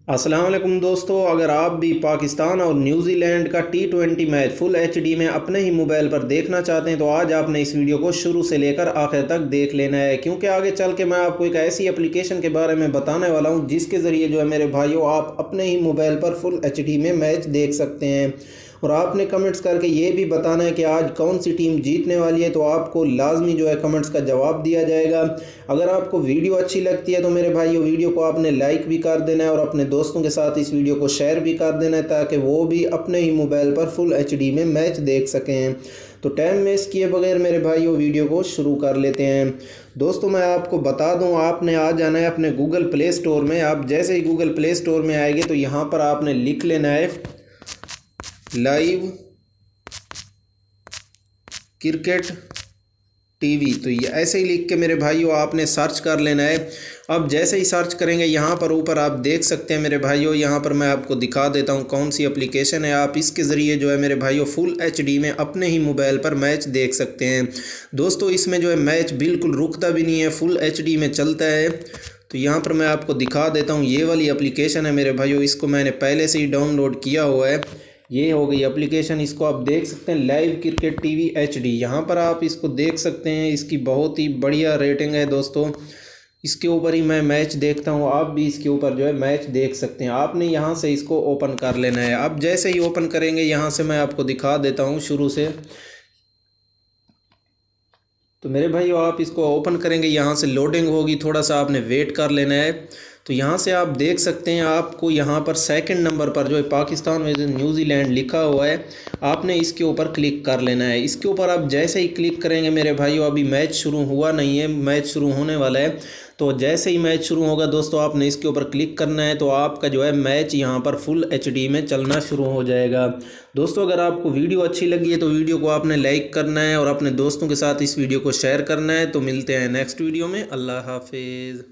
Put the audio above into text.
अस्सलाम वालेकुम दोस्तों, अगर आप भी पाकिस्तान और न्यूजीलैंड का T20 मैच फुल एचडी में अपने ही मोबाइल पर देखना चाहते हैं तो आज आपने इस वीडियो को शुरू से लेकर आखिर तक देख लेना है, क्योंकि आगे चल के मैं आपको एक ऐसी एप्लीकेशन के बारे में बताने वाला हूं जिसके ज़रिए जो है मेरे भाइयों आप अपने ही मोबाइल पर फुल एचडी में मैच देख सकते हैं। और आपने कमेंट्स करके ये भी बताना है कि आज कौन सी टीम जीतने वाली है, तो आपको लाजमी जो है कमेंट्स का जवाब दिया जाएगा। अगर आपको वीडियो अच्छी लगती है तो मेरे भाइयों वीडियो को आपने लाइक भी कर देना है और अपने दोस्तों के साथ इस वीडियो को शेयर भी कर देना है ताकि वो भी अपने ही मोबाइल पर फुल एचडी में मैच देख सकें। तो टाइम वेस्ट किए बगैर मेरे भाइयों वीडियो को शुरू कर लेते हैं। दोस्तों मैं आपको बता दूं, आपने आ जाना है अपने गूगल प्ले स्टोर में। आप जैसे ही गूगल प्ले स्टोर में आएंगे तो यहाँ पर आपने लिख लेना है लाइव क्रिकेट टीवी। तो ये ऐसे ही लिख के मेरे भाइयों आपने सर्च कर लेना है। अब जैसे ही सर्च करेंगे यहाँ पर ऊपर आप देख सकते हैं मेरे भाइयों, यहाँ पर मैं आपको दिखा देता हूँ कौन सी एप्लीकेशन है। आप इसके ज़रिए जो है मेरे भाइयों फुल एचडी में अपने ही मोबाइल पर मैच देख सकते हैं। दोस्तों इसमें जो है मैच बिल्कुल रुकता भी नहीं है, फुल एचडी में चलता है। तो यहाँ पर मैं आपको दिखा देता हूँ, ये वाली एप्लीकेशन है मेरे भाइयों, इसको मैंने पहले से ही डाउनलोड किया हुआ है। ये हो गई एप्लीकेशन, इसको आप देख सकते हैं लाइव क्रिकेट टीवी एचडी। यहाँ पर आप इसको देख सकते हैं, इसकी बहुत ही बढ़िया रेटिंग है दोस्तों। इसके ऊपर ही मैं मैच देखता हूँ, आप भी इसके ऊपर जो है मैच देख सकते हैं। आपने यहाँ से इसको ओपन कर लेना है। अब जैसे ही ओपन करेंगे यहाँ से मैं आपको दिखा देता हूँ शुरू से। तो मेरे भाइयों आप इसको ओपन करेंगे, यहाँ से लोडिंग होगी, थोड़ा सा आपने वेट कर लेना है। तो यहाँ से आप देख सकते हैं, आपको यहाँ पर सेकंड नंबर पर जो है पाकिस्तान वर्सेस न्यूजीलैंड लिखा हुआ है, आपने इसके ऊपर क्लिक कर लेना है। इसके ऊपर आप जैसे ही क्लिक करेंगे मेरे भाइयों, अभी मैच शुरू हुआ नहीं है, मैच शुरू होने वाला है। तो जैसे ही मैच शुरू होगा दोस्तों आपने इसके ऊपर क्लिक करना है, तो आपका जो है मैच यहाँ पर फुल एचडी में चलना शुरू हो जाएगा। दोस्तों अगर आपको वीडियो अच्छी लगी है तो वीडियो को आपने लाइक करना है और अपने दोस्तों के साथ इस वीडियो को शेयर करना है। तो मिलते हैं नेक्स्ट वीडियो में। अल्लाह हाफिज़।